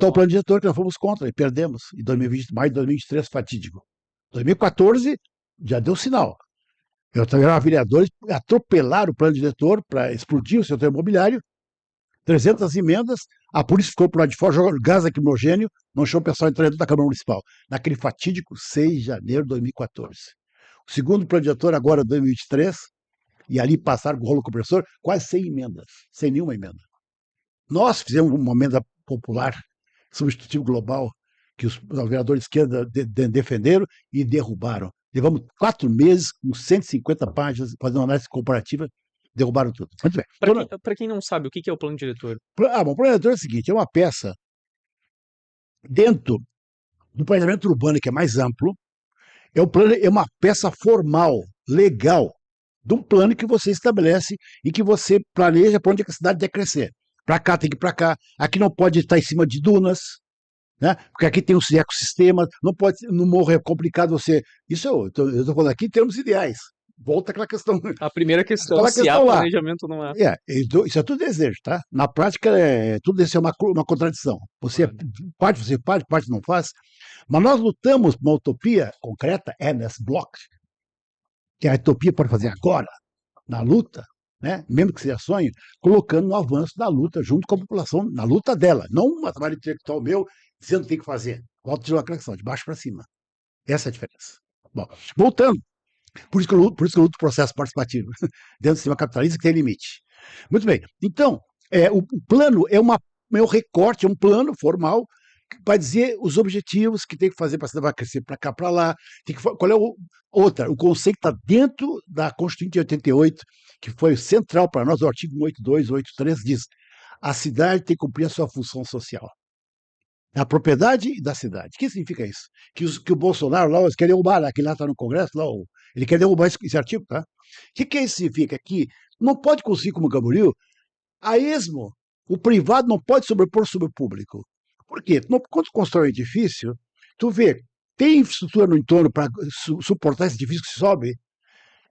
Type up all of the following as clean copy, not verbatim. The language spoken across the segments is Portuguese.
Então, o plano diretor que nós fomos contra e perdemos em 2020, maio de 2023, fatídico. 2014, já deu sinal. Eu também era vereador, atropelaram o plano diretor para explodir o setor imobiliário, 300 emendas, a polícia ficou por lá de fora, jogando gás lacrimogênio, não deixou o pessoal entrar dentro da Câmara Municipal. Naquele fatídico 6 de janeiro de 2014. O segundo plano diretor, agora 2023, e ali passaram com o rolo compressor, quase 100 emendas, sem nenhuma emenda. Nós fizemos uma emenda popular, substitutivo global, que os vereadores de esquerda defenderam e derrubaram. Levamos 4 meses, com 150 páginas, fazendo uma análise comparativa, derrubaram tudo. Muito bem. Para quem não sabe, o que é o plano diretor? Bom, o plano diretor é o seguinte, é uma peça dentro do planejamento urbano, que é mais amplo, é uma peça formal, legal, de um plano que você estabelece e que você planeja para onde a cidade deve crescer. Para cá tem que ir para cá, aqui não pode estar em cima de dunas, né? Porque aqui tem os ecossistemas, não pode, no morro é complicado você. Isso eu estou falando aqui em termos ideais. Volta aquela questão. A primeira questão, aquela se há planejamento ou não há. Isso é tudo desejo, tá? Na prática, tudo isso é uma contradição. Você parte não faz. Mas nós lutamos por uma utopia concreta, Ernest Bloch, que a utopia pode fazer agora, na luta, né? Mesmo que seja sonho, colocando no avanço da luta, junto com a população, na luta dela, não um trabalho intelectual meu dizendo o que tem que fazer. Volto de uma questão, de baixo para cima. Essa é a diferença. Bom, voltando, por isso que eu luto o processo participativo, dentro do sistema capitalista que tem limite. Muito bem, então, o plano é um recorte, é um plano formal que vai dizer os objetivos que tem que fazer para a cidade vai crescer para cá, para lá. Qual é o conceito que está dentro da Constituinte de 88, que foi central para nós, o artigo 182, 183, diz: a cidade tem que cumprir a sua função social. A propriedade da cidade. O que significa isso? Que o Bolsonaro lá, eles querem derrubar, aquele lá está no Congresso, lá, ele quer derrubar esse artigo, tá? O que isso significa? Que não pode conseguir, como Camboriú, a esmo, o privado não pode sobrepor sobre o público. Por quê? Quando tu constrói um edifício, tu vê, tem infraestrutura no entorno para suportar esse edifício que sobe?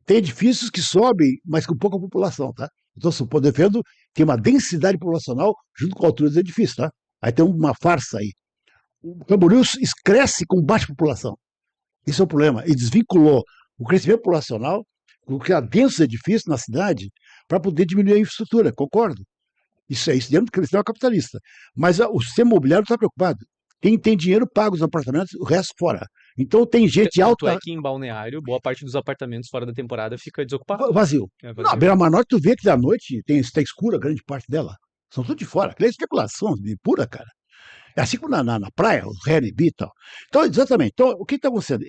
Tem edifícios que sobem, mas com pouca população, tá? Então, se eu defendo, tem uma densidade populacional junto com a altura dos edifícios, tá? Aí tem uma farsa aí. O Camboriú cresce com baixa população. Isso é o problema. E desvinculou o crescimento populacional, criar densos edifícios na cidade, para poder diminuir a infraestrutura, concordo. Isso dentro do sistema capitalista. Mas o sistema imobiliário está preocupado. Tem dinheiro pago os apartamentos, o resto fora. Então tem gente alta. Tanto é que em Balneário, boa parte dos apartamentos fora da temporada fica desocupado. Vazio. Na Beira-Mar Norte, tu vê que da noite está escura grande parte dela. São tudo de fora. Aquela especulação de pura, cara. É assim como na praia, o Airbnb e tal. Então, exatamente. Então, o que está acontecendo?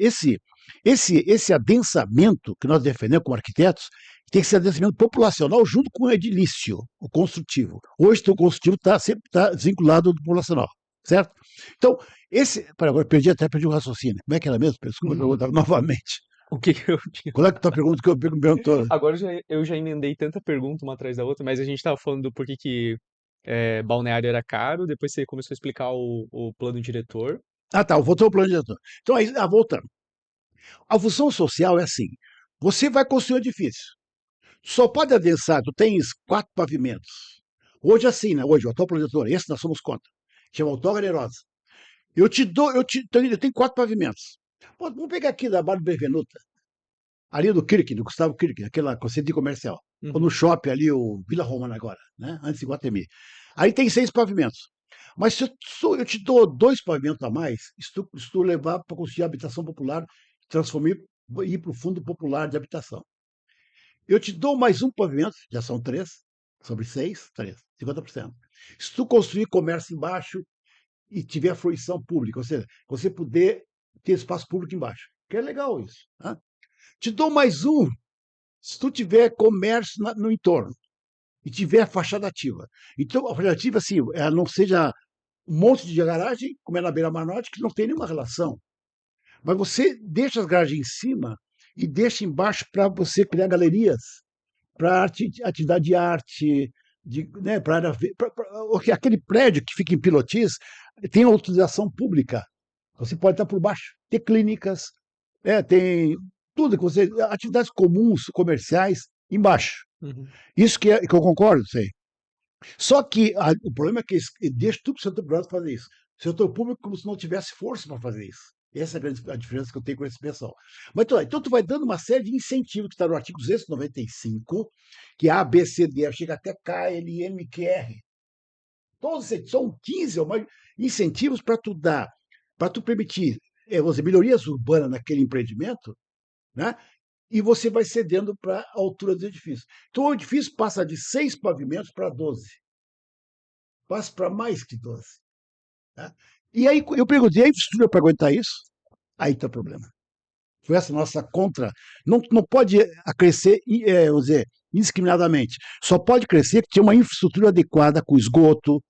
Esse adensamento que nós defendemos como arquitetos tem que ser adensamento populacional junto com o edilício, o construtivo. Hoje, o construtivo sempre está desvinculado do populacional, certo? Então, agora perdi o raciocínio. Como é que era mesmo? Desculpa, eu vou dar novamente. O que eu tinha? Qual é que é a tua pergunta que eu perguntou? Agora eu já emendei tanta pergunta uma atrás da outra, mas a gente estava falando do porquê que Balneário era caro, depois você começou a explicar o plano diretor. Ah, tá, voltou ao plano diretor. Então, aí, voltando. A função social é assim: você vai construir um edifício. Só pode adensar, tu tens 4 pavimentos. Hoje assim, né? Hoje, o atual plano diretor, esse nós somos contra. Chama Autoganerosa. Eu tenho 4 pavimentos. Pô, vamos pegar aqui da Barra do Benvenuta. Ali do Kirk, do Gustavo Kirk, aquela conceito comercial. Ou no shopping ali, o Vila Romana agora, né? Antes de Guatemi. Aí tem 6 pavimentos. Mas se eu te dou 2 pavimentos a mais, se tu levar para construir habitação popular, transformar e ir para o fundo popular de habitação. Eu te dou mais um pavimento, já são 3, sobre 6, 3, 50%. Se tu construir comércio embaixo e tiver fruição pública, ou seja, você puder ter espaço público embaixo, que é legal isso. Né? Te dou mais um, se tu tiver comércio no entorno e tiver fachada ativa. Então, a fachada ativa, assim, ela não seja um monte de garagem, como é na Beira-Mar Norte, que não tem nenhuma relação. Mas você deixa as garagens em cima e deixa embaixo para você criar galerias, para atividade de arte, né, aquele prédio que fica em Pilotis tem autorização pública. Você pode estar por baixo. Tem clínicas, tem tudo que você. Atividades comuns, comerciais, embaixo. Uhum. Isso que eu concordo, sei. Só que o problema é que deixa tudo para o setor privado fazer isso. Setor público como se não tivesse força para fazer isso. Essa é a diferença que eu tenho com esse pessoal. Mas então tu vai dando uma série de incentivos que está no artigo 295, que é A, B, C, D, chega até K, L, M, Q, R. Todos são 15 ou mais incentivos para tu dar, para tu permitir vamos dizer, melhorias urbanas naquele empreendimento, né? E você vai cedendo para a altura do edifício. Então o edifício passa de 6 pavimentos para 12. Passa para mais que 12. Né? E aí eu perguntei, a infraestrutura para aguentar isso? Aí está o problema. Foi essa nossa contra. Não pode crescer, vamos dizer, indiscriminadamente. Só pode crescer que tinha uma infraestrutura adequada, com esgoto,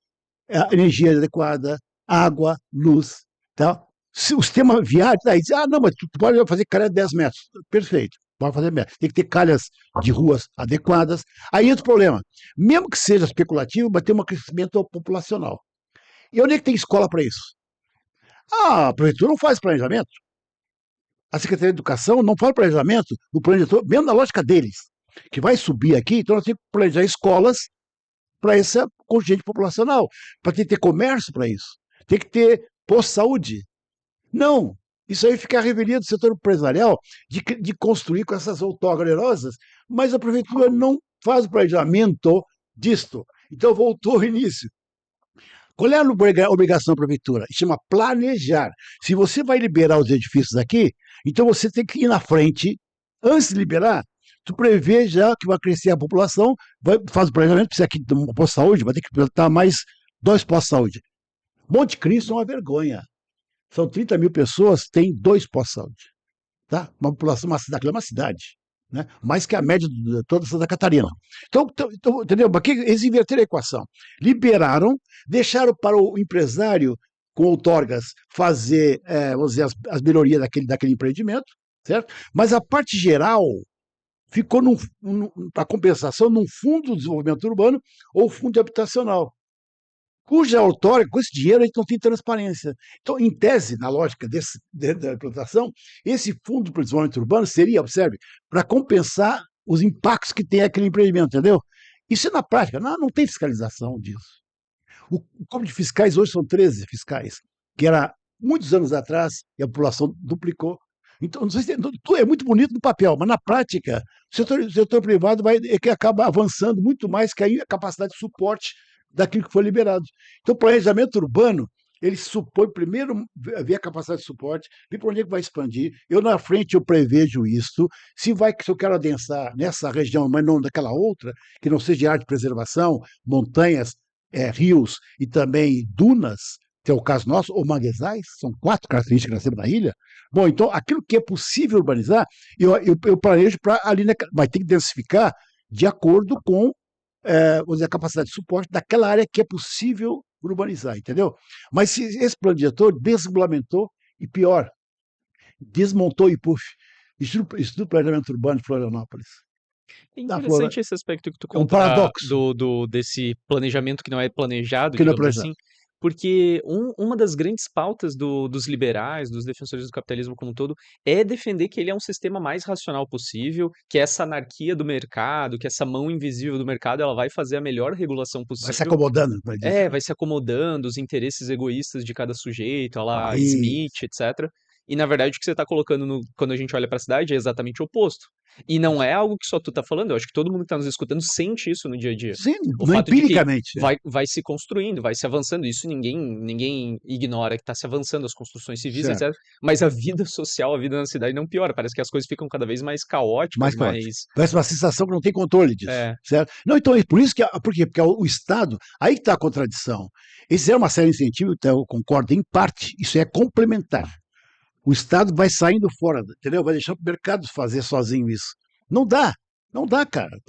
energia adequada, água, luz. Tá? Se o sistema viário, aí diz, não, mas tu pode fazer calha de 10 metros. Perfeito, pode fazer metros. Tem que ter calhas de ruas adequadas. Aí entra o problema. Mesmo que seja especulativo, vai ter um crescimento populacional. E onde é que tem escola para isso? A prefeitura não faz planejamento. A Secretaria de Educação não faz planejamento, o planejamento, mesmo na lógica deles, que vai subir aqui, então nós temos que planejar escolas para esse contingente populacional, para ter comércio para isso, tem que ter posto-saúde. Não, isso aí fica a revelia do setor empresarial de construir com essas autogalenosas, mas a prefeitura não faz o planejamento disto. Então voltou ao início. Qual é a obrigação da prefeitura? Chama planejar. Se você vai liberar os edifícios aqui, então você tem que ir na frente, antes de liberar, tu prevê já que vai crescer a população, faz o planejamento, precisa aqui de um posto de saúde, vai ter que implantar mais 2 postos de saúde. Monte Cristo é uma vergonha. São 30 mil pessoas, tem 2 postos de saúde. Tá? Uma população, uma cidade, é uma cidade. Né? Mais que a média de toda Santa Catarina. Então, entendeu? Aqui eles inverteram a equação. Liberaram, deixaram para o empresário com outorgas fazer, vamos dizer, as melhorias daquele empreendimento, certo? Mas a parte geral ficou para compensação num fundo de desenvolvimento urbano ou fundo habitacional, cuja outorga, com esse dinheiro, a gente não tem transparência. Então, em tese, na lógica da implantação, esse fundo para o desenvolvimento urbano seria, observe, para compensar os impactos que tem aquele empreendimento, entendeu? Isso é na prática, não tem fiscalização disso. O Corpo de Fiscais hoje são 13 fiscais, que era muitos anos atrás e a população duplicou. Então, não sei se é muito bonito no papel, mas na prática, o setor privado que acaba avançando muito mais que a capacidade de suporte daquilo que foi liberado. Então, o planejamento urbano, ele supõe primeiro ver a capacidade de suporte, ver para onde é que vai expandir. Eu, na frente, eu prevejo isso. Se eu quero adensar nessa região, mas não daquela outra, que não seja de área de preservação, montanhas, rios e também dunas, que é o caso nosso, ou manguezais, são 4 características que nós temos na ilha. Bom, então, aquilo que é possível urbanizar, eu planejo para ali, vai ter que densificar de acordo com vamos dizer, a capacidade de suporte daquela área que é possível urbanizar, entendeu? Mas se esse plano diretor desregulamentou e pior, desmontou o IPUF, Instituto de Planejamento Urbano de Florianópolis. É interessante esse aspecto que tu É um conta paradoxo. desse planejamento que não é planejado, Que não é digamos planejado. assim, porque uma das grandes pautas dos liberais, dos defensores do capitalismo como um todo, é defender que ele é um sistema mais racional possível, que essa anarquia do mercado, que essa mão invisível do mercado, ela vai fazer a melhor regulação Vai se possível. acomodando, vai dizer. Vai se acomodando os interesses egoístas de cada sujeito, a lá Aí, Smith, etc. E na verdade o que você está colocando quando a gente olha para a cidade é exatamente o oposto. E não é algo que só tu tá falando, eu acho que todo mundo que tá nos escutando sente isso no dia a dia. sim, O fato de que empiricamente. vai se construindo, vai se avançando, isso ninguém ignora que tá se avançando as construções civis, Certo. etc. Mas a vida social, a vida na cidade não piora, parece que as coisas ficam cada vez mais caóticas, Parece uma sensação que não tem controle disso. Certo? Não, então, por isso que. Por quê? Porque o Estado. Aí que está a contradição. Esse é uma série de incentivos, então eu concordo em parte, isso é complementar. O Estado vai saindo fora, entendeu? Vai deixar o mercado fazer sozinho isso. Não dá, cara.